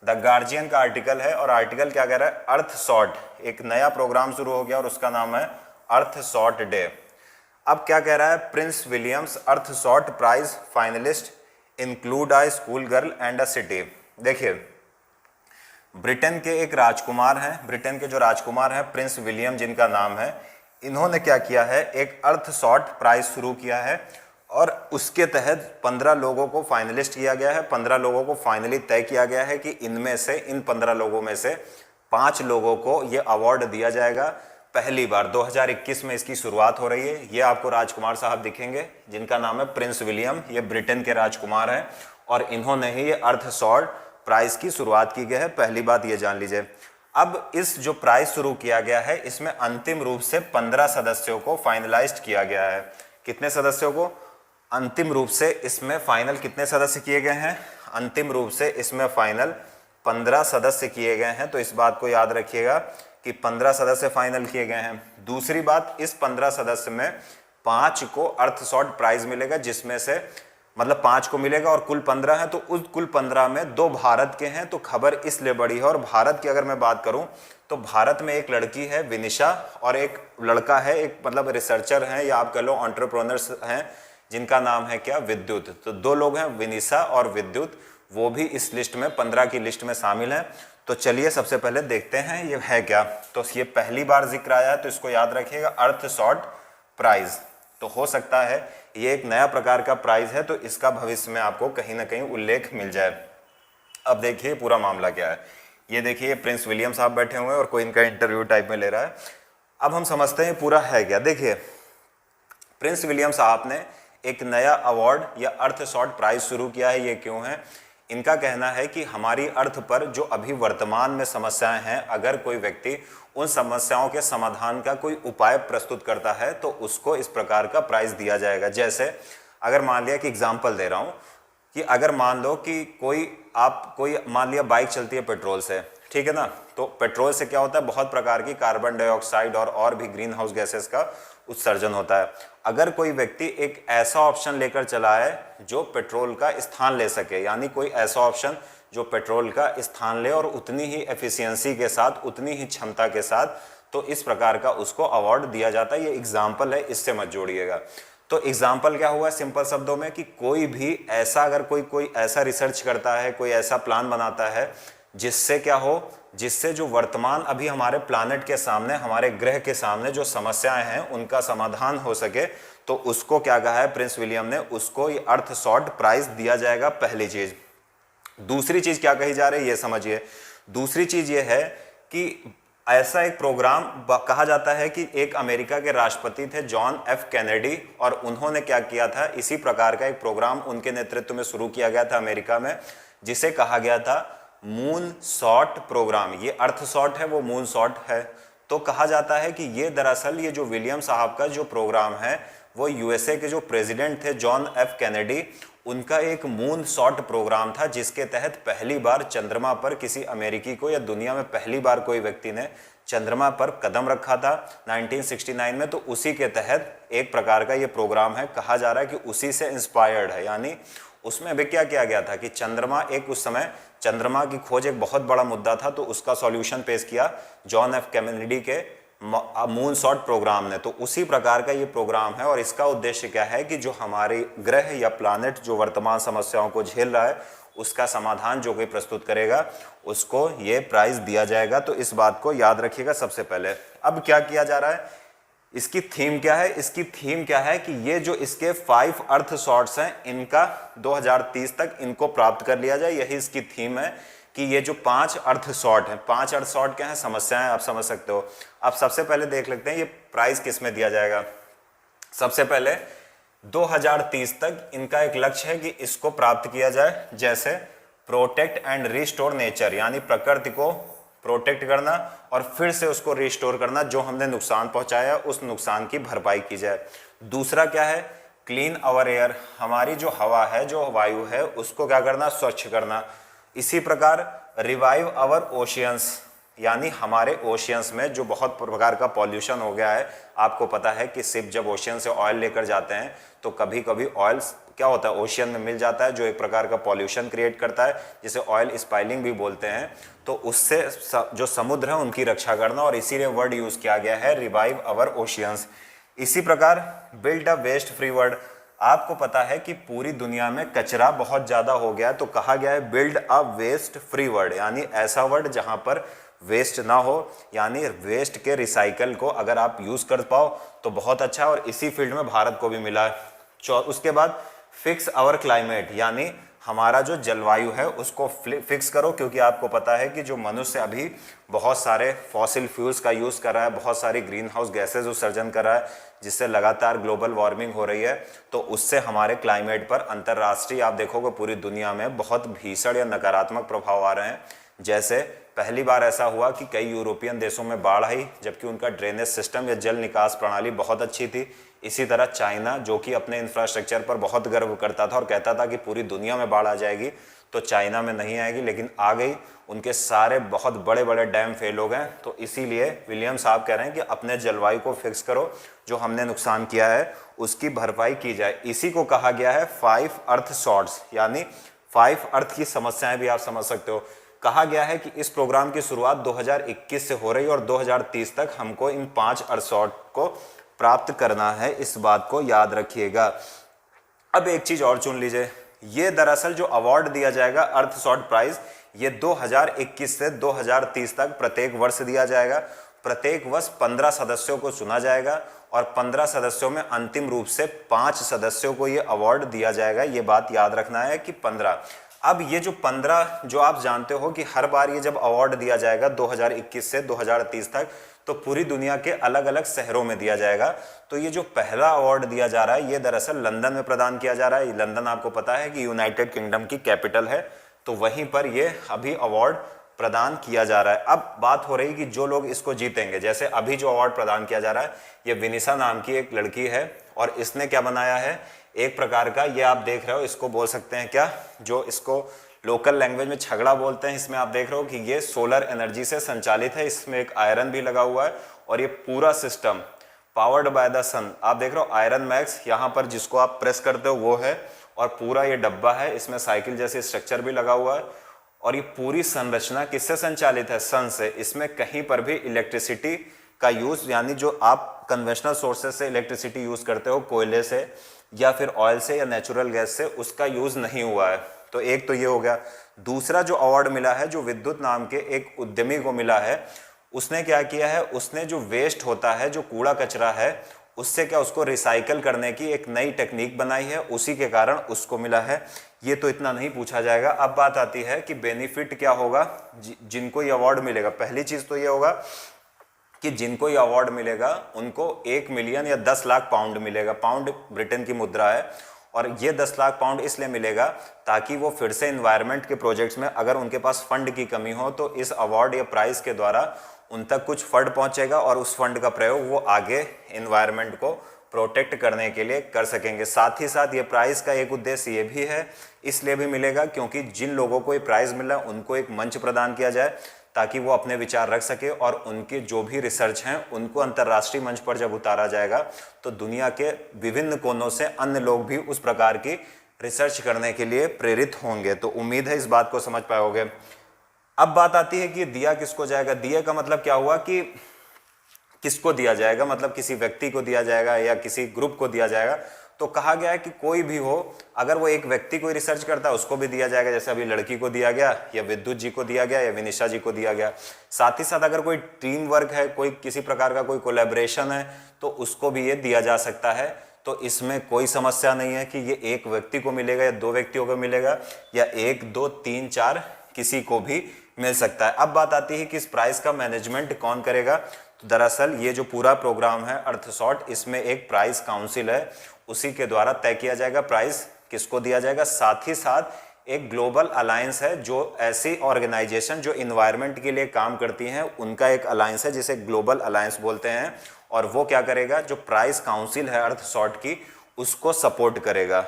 The guardian का article है और आर्टिकल क्या कह रहा है, अर्थ सॉर्ट, एक नया प्रोग्राम शुरू हो गया और उसका नाम है अर्थ सॉर्ट डे। अब क्या कह रहा है, Prince William's Earthshot prize finalist include a school girl and a city. देखिए, ब्रिटेन के एक राजकुमार हैं, ब्रिटेन के जो राजकुमार हैं प्रिंस विलियम जिनका नाम है, इन्होंने क्या किया है, एक अर्थ सॉर्ट प्राइज शुरू किया है और उसके तहत 15 लोगों को फाइनलिस्ट किया गया है। 15 लोगों को फाइनली तय किया गया है कि इनमें से, इन 15 लोगों में से 5 लोगों को ये अवार्ड दिया जाएगा। पहली बार 2021 में इसकी शुरुआत हो रही है। ये आपको राजकुमार साहब दिखेंगे जिनका नाम है प्रिंस विलियम, ये ब्रिटेन के राजकुमार हैं और इन्होंने ही ये अर्थ सॉर्ट प्राइज की शुरुआत की गई है। पहली बात ये जान लीजिए। अब इस जो प्राइज शुरू किया गया है इसमें अंतिम रूप से 15 सदस्यों को फाइनलाइज्ड किया गया है। कितने सदस्यों को? अंतिम रूप से इसमें फाइनल कितने सदस्य किए गए हैं? अंतिम रूप से इसमें फाइनल 15 सदस्य किए गए हैं। तो इस बात को याद रखिएगा कि 15 सदस्य फाइनल किए गए हैं। दूसरी बात, इस 15 सदस्य में 5 को अर्थ सॉर्ट प्राइज मिलेगा, जिसमें से मतलब 5 को मिलेगा और कुल 15 है, तो उस कुल 15 में 2 भारत के हैं। तो खबर इसलिए बड़ी है। और भारत की अगर मैं बात करूं तो भारत में एक लड़की है विनिशा और एक लड़का है, एक मतलब रिसर्चर हैं या आप कह लो एंटरप्रेन्योर्स हैं, जिनका नाम है क्या, विद्युत। तो 2 लोग हैं, विनिशा और विद्युत, वो भी इस लिस्ट में 15 की लिस्ट में शामिल हैं। तो चलिए सबसे पहले देखते हैं ये है क्या। तो ये पहली बार जिक्र आया है, तो इसको याद रखिएगा, अर्थ सॉर्ट प्राइज। तो हो सकता है ये एक नया प्रकार का प्राइज है, तो इसका भविष्य में आपको कहीं ना कहीं उल्लेख मिल जाए। अब देखिए पूरा मामला क्या है। ये देखिए प्रिंस विलियम साहब बैठे हुए हैं और कोई इनका इंटरव्यू टाइप में ले रहा है। अब हम समझते हैं पूरा है क्या। देखिए, प्रिंस विलियम साहब ने एक नया अवार्ड या अर्थ सॉर्ट प्राइज शुरू किया है। ये क्यों है? इनका कहना है कि हमारी अर्थ पर जो अभी वर्तमान में समस्याएं हैं, अगर कोई व्यक्ति उन समस्याओं के समाधान का कोई उपाय प्रस्तुत करता है तो उसको इस प्रकार का प्राइज दिया जाएगा। जैसे अगर मान लिया कि एग्जाम्पल दे रहा हूं कि अगर मान लो कि कोई मान लिया बाइक चलती है पेट्रोल से, ठीक है ना, तो पेट्रोल से क्या होता है, बहुत प्रकार की कार्बन डाइऑक्साइड और भी ग्रीन हाउस गैसेस का उत्सर्जन होता है। अगर कोई व्यक्ति एक ऐसा ऑप्शन लेकर चला है जो पेट्रोल का स्थान ले सके, यानी कोई ऐसा ऑप्शन जो पेट्रोल का स्थान ले और उतनी ही एफिशिएंसी के साथ, उतनी ही क्षमता के साथ, तो इस प्रकार का उसको अवार्ड दिया जाता है। ये एग्जाम्पल है, इससे मत जोड़िएगा। तो एग्जाम्पल क्या हुआ सिंपल शब्दों में कि कोई भी ऐसा, अगर कोई ऐसा रिसर्च करता है, कोई ऐसा प्लान बनाता है जिससे क्या हो, जिससे जो वर्तमान अभी हमारे प्लानेट के सामने, हमारे ग्रह के सामने जो समस्याएं हैं उनका समाधान हो सके, तो उसको क्या कहा है प्रिंस विलियम ने, उसको ये अर्थ सॉर्ट प्राइज दिया जाएगा, पहली चीज। दूसरी चीज क्या कही जा रही है ये समझिए। दूसरी चीज ये है कि ऐसा एक प्रोग्राम कहा जाता है कि एक अमेरिका के राष्ट्रपति थे जॉन एफ कैनेडी, और उन्होंने क्या किया था, इसी प्रकार का एक प्रोग्राम उनके नेतृत्व में शुरू किया गया था अमेरिका में, जिसे कहा गया था मून शॉट प्रोग्राम। ये अर्थ शॉट है, वो मून शॉट है। तो कहा जाता है कि ये दरअसल ये जो विलियम साहब का जो प्रोग्राम है वो यूएसए के जो प्रेसिडेंट थे जॉन एफ कैनेडी, उनका एक मून शॉट प्रोग्राम था, जिसके तहत पहली बार चंद्रमा पर किसी अमेरिकी को, या दुनिया में पहली बार कोई व्यक्ति ने चंद्रमा पर कदम रखा था 1969 में। तो उसी के तहत एक प्रकार का ये प्रोग्राम है, कहा जा रहा है कि उसी से इंस्पायर्ड है। यानी उसमें अभी क्या किया गया था कि चंद्रमा, एक उस समय चंद्रमा की खोज एक बहुत बड़ा मुद्दा था, तो उसका सॉल्यूशन पेश किया जॉन एफ कैनेडी के मून शॉट प्रोग्राम ने। तो उसी प्रकार का ये प्रोग्राम है और इसका उद्देश्य क्या है कि जो हमारे ग्रह या प्लानेट जो वर्तमान समस्याओं को झेल रहा है उसका समाधान जो कोई प्रस्तुत करेगा उसको ये प्राइज दिया जाएगा। तो इस बात को याद रखिएगा सबसे पहले। अब क्या किया जा रहा है, इसकी थीम क्या है? इसकी थीम क्या है कि ये जो इसके 5 अर्थ शॉट्स हैं, इनका 2030 तक इनको प्राप्त कर लिया जाए। यही इसकी थीम है कि ये जो 5 अर्थ शॉट हैं, 5 अर्थ शॉट क्या है, समस्याएं आप समझ सकते हो। अब सबसे पहले देख लेते हैं ये प्राइज किस में दिया जाएगा। सबसे पहले 2030 तक इनका एक लक्ष्य है कि इसको प्राप्त किया जाए। जैसे प्रोटेक्ट एंड रिस्टोर नेचर, यानी प्रकृति को प्रोटेक्ट करना और फिर से उसको रिस्टोर करना, जो हमने नुकसान पहुंचाया उस नुकसान की भरपाई की जाए। दूसरा क्या है, क्लीन अवर एयर, हमारी जो हवा है, जो वायु है, उसको क्या करना, स्वच्छ करना। इसी प्रकार रिवाइव अवर ओशियंस, यानी हमारे ओशियंस में जो बहुत प्रकार का पॉल्यूशन हो गया है। आपको पता है कि शिप जब ओशियन से ऑयल लेकर जाते हैं तो कभी कभी ऑयल क्या होता है, ओशियन में मिल जाता है, जो एक प्रकार का पॉल्यूशन क्रिएट करता है, जिसे ऑयल स्पाइलिंग भी बोलते हैं। तो उससे जो समुद्र है उनकी रक्षा करना, और इसीलिए वर्ड यूज किया गया है रिवाइव अवर ओशियंस। इसी प्रकार build a waste free world. आपको पता है कि पूरी दुनिया में कचरा बहुत ज़्यादा हो गया है, तो कहा गया है build a waste free world, यानी ऐसा वर्ल्ड जहाँ पर वेस्ट ना हो, यानी वेस्ट के रिसाइकल को अगर आप यूज़ कर पाओ तो बहुत अच्छा। और इसी फील्ड में भारत को भी मिला है। उसके बाद फिक्स आवर क्लाइमेट, यानी हमारा जो जलवायु है उसको फिक्स करो, क्योंकि आपको पता है कि जो मनुष्य अभी बहुत सारे फॉसिल फ्यूल्स का यूज़ कर रहा है, बहुत सारी ग्रीन हाउस गैसेज उत्सर्जन कर रहा है, जिससे लगातार ग्लोबल वार्मिंग हो रही है। तो उससे हमारे क्लाइमेट पर अंतर्राष्ट्रीय आप देखोगे पूरी दुनिया में बहुत भीषण या नकारात्मक प्रभाव आ रहे हैं। जैसे पहली बार ऐसा हुआ कि कई यूरोपियन देशों में बाढ़ आई, जबकि उनका ड्रेनेज सिस्टम या जल निकास प्रणाली बहुत अच्छी थी। इसी तरह चाइना, जो कि अपने इंफ्रास्ट्रक्चर पर बहुत गर्व करता था और कहता था कि पूरी दुनिया में बाढ़ आ जाएगी, तो चाइना में नहीं आएगी, लेकिन आ गई। उनके सारे बहुत बड़े बड़े डैम फेल हो गए। तो इसीलिए विलियम साहब कह रहे हैं कि अपने जलवायु को फिक्स करो, जो हमने नुकसान किया है उसकी भरपाई की जाए। इसी को कहा गया है 5 अर्थ शॉर्ट्स, यानी 5 अर्थ की समस्याएं भी आप समझ सकते हो। कहा गया है कि इस प्रोग्राम की शुरुआत 2021 से हो रही है और 2030 तक हमको इन 5 अर्थ शॉर्ट को प्राप्त करना है, इस बात को याद रखिएगा। अब एक चीज और चुन लीजिए, ये दरअसल जो अवार्ड दिया जाएगा अर्थ शॉर्ट प्राइज, ये 2021 से 2030 तक प्रत्येक वर्ष दिया जाएगा। प्रत्येक वर्ष 15 सदस्यों को चुना जाएगा और 15 सदस्यों में अंतिम रूप से 5 सदस्यों को ये अवार्ड दिया जाएगा। ये बात याद रखना है कि 15। अब ये जो 15, जो आप जानते हो कि हर बार ये जब अवार्ड दिया जाएगा 2021 से 2030 तक, तो पूरी दुनिया के अलग अलग शहरों में दिया जाएगा। तो ये जो पहला अवार्ड दिया जा रहा है ये दरअसल लंदन में प्रदान किया जा रहा है। लंदन आपको पता है कि यूनाइटेड किंगडम की कैपिटल है, तो वहीं पर ये अभी अवार्ड प्रदान किया जा रहा है। अब बात हो रही कि जो लोग इसको जीतेंगे, जैसे अभी जो अवार्ड प्रदान किया जा रहा है, ये विनिशा नाम की एक लड़की है और इसने क्या बनाया है, एक प्रकार का, ये आप देख रहे हो, इसको बोल सकते हैं क्या, जो इसको लोकल लैंग्वेज में छगड़ा बोलते हैं। इसमें आप देख रहे हो कि ये सोलर एनर्जी से संचालित है, इसमें एक आयरन भी लगा हुआ है और ये पूरा सिस्टम पावर्ड बाय द सन। आप देख रहे हो आयरन मैक्स, यहाँ पर जिसको आप प्रेस करते हो वो है, और पूरा ये डब्बा है, इसमें साइकिल जैसे स्ट्रक्चर भी लगा हुआ है। और ये पूरी संरचना किससे संचालित है, सन से। इसमें कहीं पर भी इलेक्ट्रिसिटी का यूज, यानी जो आप कन्वेंशनल सोर्सेज से इलेक्ट्रिसिटी यूज करते हो, कोयले से या फिर ऑयल से या नेचुरल गैस से, उसका यूज नहीं हुआ है। तो एक तो ये हो गया। दूसरा जो अवार्ड मिला है, जो विद्युत नाम के एक उद्यमी को मिला है, उसने क्या किया है, उसने जो वेस्ट होता है, जो कूड़ा कचरा है, उससे क्या, उसको रिसाइकल करने की एक नई टेक्निक बनाई है, उसी के कारण उसको मिला है। ये तो इतना नहीं पूछा जाएगा। अब बात आती है कि बेनिफिट क्या होगा जिनको ये अवार्ड मिलेगा। पहली चीज तो ये होगा कि जिनको ये अवार्ड मिलेगा उनको 1 मिलियन या 10 लाख पाउंड मिलेगा। पाउंड ब्रिटेन की मुद्रा है, और ये 10 लाख पाउंड इसलिए मिलेगा ताकि वो फिर से इन्वायरमेंट के प्रोजेक्ट्स में अगर उनके पास फंड की कमी हो तो इस अवार्ड या प्राइज के द्वारा उन तक कुछ फंड पहुंचेगा और उस फंड का प्रयोग वो आगे इन्वायरमेंट को प्रोटेक्ट करने के लिए कर सकेंगे। साथ ही साथ ये प्राइज का एक उद्देश्य ये भी है, इसलिए भी मिलेगा क्योंकि जिन लोगों को ये प्राइज मिला उनको एक मंच प्रदान किया जाए ताकि वो अपने विचार रख सके, और उनके जो भी रिसर्च हैं उनको अंतर्राष्ट्रीय मंच पर जब उतारा जाएगा तो दुनिया के विभिन्न कोनों से अन्य लोग भी उस प्रकार की रिसर्च करने के लिए प्रेरित होंगे। तो उम्मीद है इस बात को समझ पाओगे। अब बात आती है कि दिया किसको जाएगा। दिया का मतलब क्या हुआ कि किसको दिया जाएगा, मतलब किसी व्यक्ति को दिया जाएगा या किसी ग्रुप को दिया जाएगा। तो कहा गया है कि कोई भी हो, अगर वो एक व्यक्ति कोई रिसर्च करता है उसको भी दिया जाएगा, जैसे अभी लड़की को दिया गया, या विद्युत जी को दिया गया, या विनिशा जी को दिया गया। साथ ही साथ अगर कोई टीम वर्क है, कोई किसी प्रकार का कोई कोलैबोरेशन है, तो उसको भी ये दिया जा सकता है। तो इसमें कोई समस्या नहीं है कि ये एक व्यक्ति को मिलेगा या 2 व्यक्तियों को मिलेगा, या 1, 2, 3, 4 किसी को भी मिल सकता है। अब बात आती है कि इस प्राइस का मैनेजमेंट कौन करेगा। तो दरअसल ये जो पूरा प्रोग्राम है अर्थशॉर्ट, इसमें एक प्राइस काउंसिल है, उसी के द्वारा तय किया जाएगा प्राइस किसको दिया जाएगा। साथ ही साथ एक ग्लोबल अलायंस है, जो ऐसी ऑर्गेनाइजेशन जो इन्वायरमेंट के लिए काम करती हैं उनका एक अलायंस है जिसे ग्लोबल अलायंस बोलते हैं, और वो क्या करेगा, जो प्राइस काउंसिल है अर्थशॉर्ट की उसको सपोर्ट करेगा।